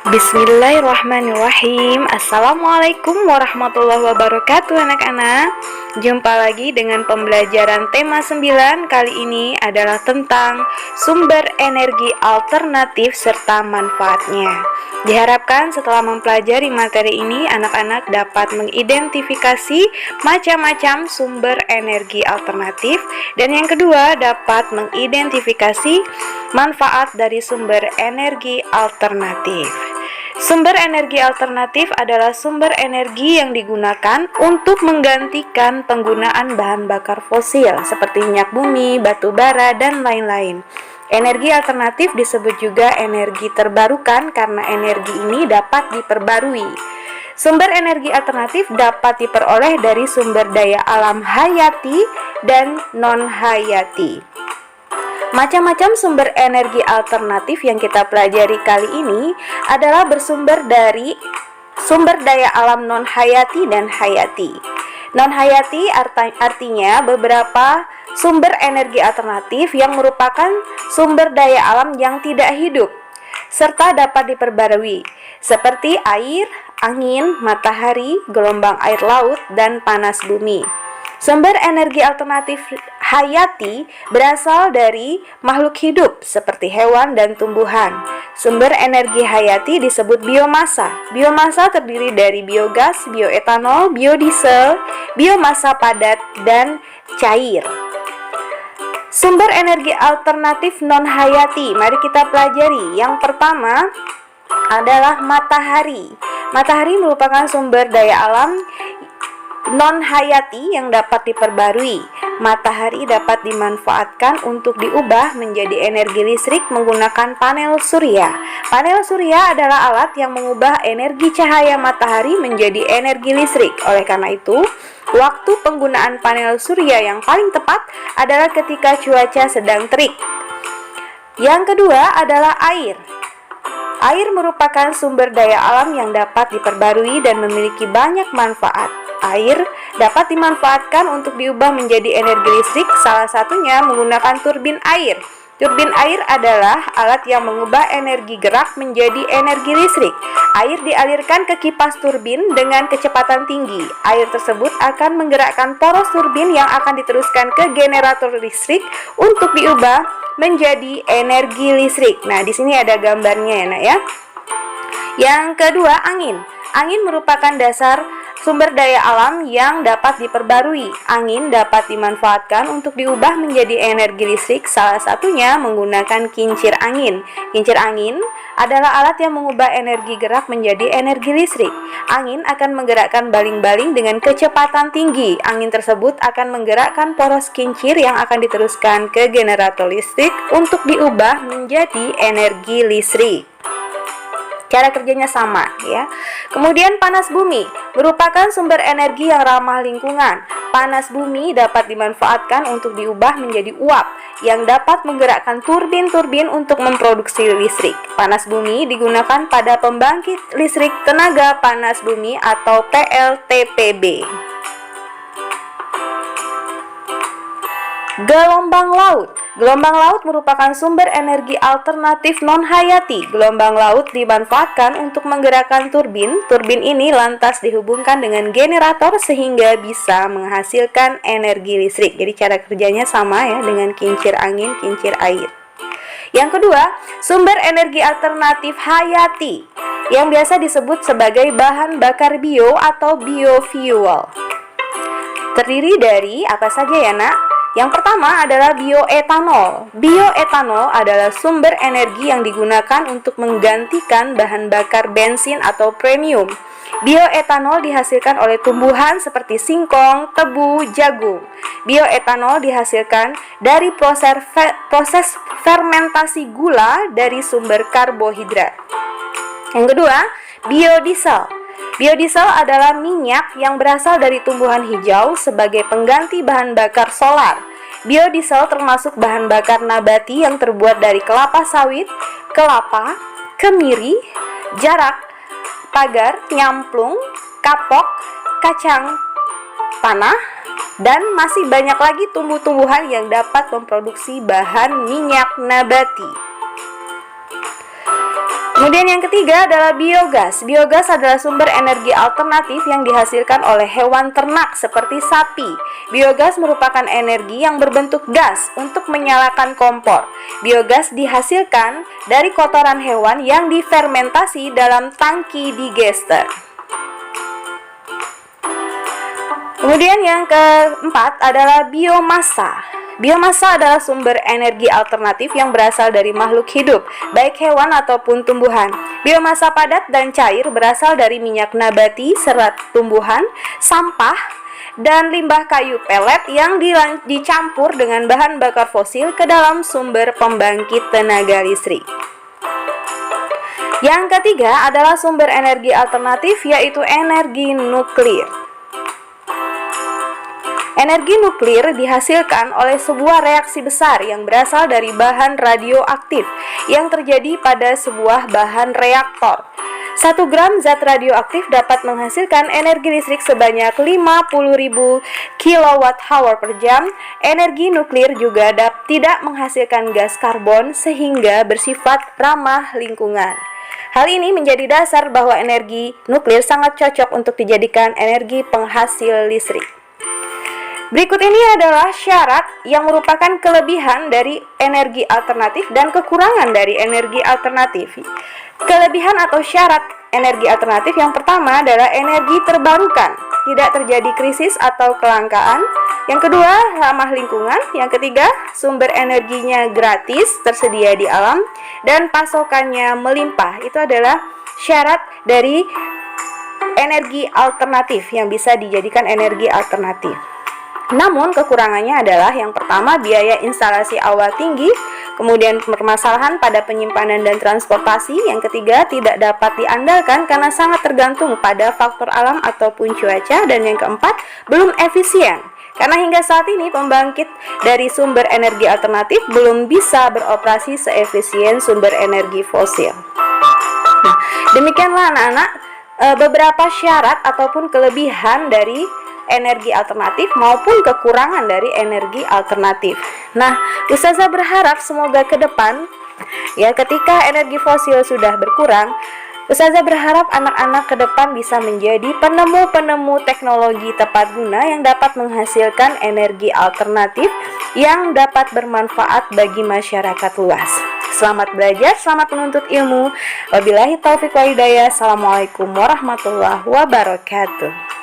Bismillahirrahmanirrahim. Assalamualaikum warahmatullahi wabarakatuh anak-anak. Jumpa lagi dengan pembelajaran tema 9. Kali ini adalah tentang sumber energi alternatif serta manfaatnya. Diharapkan setelah mempelajari materi ini, anak-anak dapat mengidentifikasi macam-macam sumber energi alternatif, dan yang kedua dapat mengidentifikasi manfaat dari sumber energi alternatif. Sumber energi alternatif adalah sumber energi yang digunakan untuk menggantikan penggunaan bahan bakar fosil seperti minyak bumi, batu bara, dan lain-lain. Energi alternatif disebut juga energi terbarukan karena energi ini dapat diperbarui. Sumber energi alternatif dapat diperoleh dari sumber daya alam hayati dan non-hayati. Macam-macam sumber energi alternatif yang kita pelajari kali ini adalah bersumber dari sumber daya alam non-hayati dan hayati. Non-hayati artinya beberapa sumber energi alternatif yang merupakan sumber daya alam yang tidak hidup serta dapat diperbarui, seperti air, angin, matahari, gelombang air laut, dan panas bumi. Sumber energi alternatif hayati berasal dari makhluk hidup seperti hewan dan tumbuhan. Sumber energi hayati disebut biomasa. Biomasa terdiri dari biogas, bioetanol, biodiesel, biomasa padat, dan cair. Sumber energi alternatif non-hayati, mari kita pelajari. Yang pertama adalah matahari. Matahari merupakan sumber daya alam non-hayati yang dapat diperbarui. Matahari dapat dimanfaatkan untuk diubah menjadi energi listrik menggunakan panel surya. Panel surya adalah alat yang mengubah energi cahaya matahari menjadi energi listrik. Oleh karena itu, waktu penggunaan panel surya yang paling tepat adalah ketika cuaca sedang terik. Yang kedua adalah air. Air merupakan sumber daya alam yang dapat diperbarui dan memiliki banyak manfaat. Air dapat dimanfaatkan untuk diubah menjadi energi listrik, salah satunya menggunakan turbin air. Turbin air adalah alat yang mengubah energi gerak menjadi energi listrik. Air dialirkan ke kipas turbin dengan kecepatan tinggi. Air tersebut akan menggerakkan poros turbin yang akan diteruskan ke generator listrik untuk diubah menjadi energi listrik. Nah, di sini ada gambarnya ya, Nak ya. Yang kedua, angin. Angin merupakan dasar sumber daya alam yang dapat diperbarui. Angin dapat dimanfaatkan untuk diubah menjadi energi listrik, salah satunya menggunakan kincir angin. Kincir angin adalah alat yang mengubah energi gerak menjadi energi listrik. Angin akan menggerakkan baling-baling dengan kecepatan tinggi. Angin tersebut akan menggerakkan poros kincir yang akan diteruskan ke generator listrik untuk diubah menjadi energi listrik. Cara kerjanya sama ya. Kemudian panas bumi merupakan sumber energi yang ramah lingkungan. Panas bumi dapat dimanfaatkan untuk diubah menjadi uap yang dapat menggerakkan turbin-turbin untuk memproduksi listrik. Panas bumi digunakan pada pembangkit listrik tenaga panas bumi atau PLTPB. Gelombang laut. Gelombang laut merupakan sumber energi alternatif non-hayati. Gelombang laut dimanfaatkan untuk menggerakkan turbin. Turbin ini lantas dihubungkan dengan generator sehingga bisa menghasilkan energi listrik. Jadi cara kerjanya sama ya dengan kincir angin, kincir air. Yang kedua, sumber energi alternatif hayati yang biasa disebut sebagai bahan bakar bio atau biofuel. Terdiri dari apa saja ya, Nak? Yang pertama adalah bioetanol. Bioetanol adalah sumber energi yang digunakan untuk menggantikan bahan bakar bensin atau premium. Bioetanol dihasilkan oleh tumbuhan seperti singkong, tebu, jagung. Bioetanol dihasilkan dari proses fermentasi gula dari sumber karbohidrat. Yang kedua, biodiesel. Biodiesel adalah minyak yang berasal dari tumbuhan hijau sebagai pengganti bahan bakar solar. Biodiesel termasuk bahan bakar nabati yang terbuat dari kelapa sawit, kelapa, kemiri, jarak, pagar, nyamplung, kapok, kacang tanah, dan masih banyak lagi tumbuh-tumbuhan yang dapat memproduksi bahan minyak nabati. Kemudian yang ketiga adalah biogas. Biogas adalah sumber energi alternatif yang dihasilkan oleh hewan ternak seperti sapi. Biogas merupakan energi yang berbentuk gas untuk menyalakan kompor. Biogas dihasilkan dari kotoran hewan yang difermentasi dalam tangki digester. Kemudian yang keempat adalah biomasa. Biomasa adalah sumber energi alternatif yang berasal dari makhluk hidup, baik hewan ataupun tumbuhan. Biomasa padat dan cair berasal dari minyak nabati, serat tumbuhan, sampah, dan limbah kayu pelet yang dicampur dengan bahan bakar fosil ke dalam sumber pembangkit tenaga listrik. Yang ketiga adalah sumber energi alternatif, yaitu energi nuklir. Energi nuklir dihasilkan oleh sebuah reaksi besar yang berasal dari bahan radioaktif yang terjadi pada sebuah bahan reaktor. 1 gram zat radioaktif dapat menghasilkan energi listrik sebanyak 50.000 kWh per jam. Energi nuklir juga tidak menghasilkan gas karbon sehingga bersifat ramah lingkungan. Hal ini menjadi dasar bahwa energi nuklir sangat cocok untuk dijadikan energi penghasil listrik. Berikut ini adalah syarat yang merupakan kelebihan dari energi alternatif dan kekurangan dari energi alternatif. Kelebihan atau syarat energi alternatif yang pertama adalah energi terbarukan, tidak terjadi krisis atau kelangkaan. Yang kedua, ramah lingkungan. Yang ketiga, sumber energinya gratis, tersedia di alam, dan pasokannya melimpah. Itu adalah syarat dari energi alternatif yang bisa dijadikan energi alternatif. Namun kekurangannya adalah yang pertama, biaya instalasi awal tinggi, kemudian permasalahan pada penyimpanan dan transportasi. Yang ketiga, tidak dapat diandalkan karena sangat tergantung pada faktor alam ataupun cuaca. Dan yang keempat, belum efisien karena hingga saat ini pembangkit dari sumber energi alternatif belum bisa beroperasi seefisien sumber energi fosil. Nah, demikianlah anak-anak beberapa syarat ataupun kelebihan dari energi alternatif maupun kekurangan dari energi alternatif. Nah, Ustazah berharap semoga ke depan ya ketika energi fosil sudah berkurang, Ustazah berharap anak-anak ke depan bisa menjadi penemu-penemu teknologi tepat guna yang dapat menghasilkan energi alternatif yang dapat bermanfaat bagi masyarakat luas. Selamat belajar, selamat menuntut ilmu. Wabillahi taufiq wal hidayah. Assalamualaikum warahmatullahi wabarakatuh.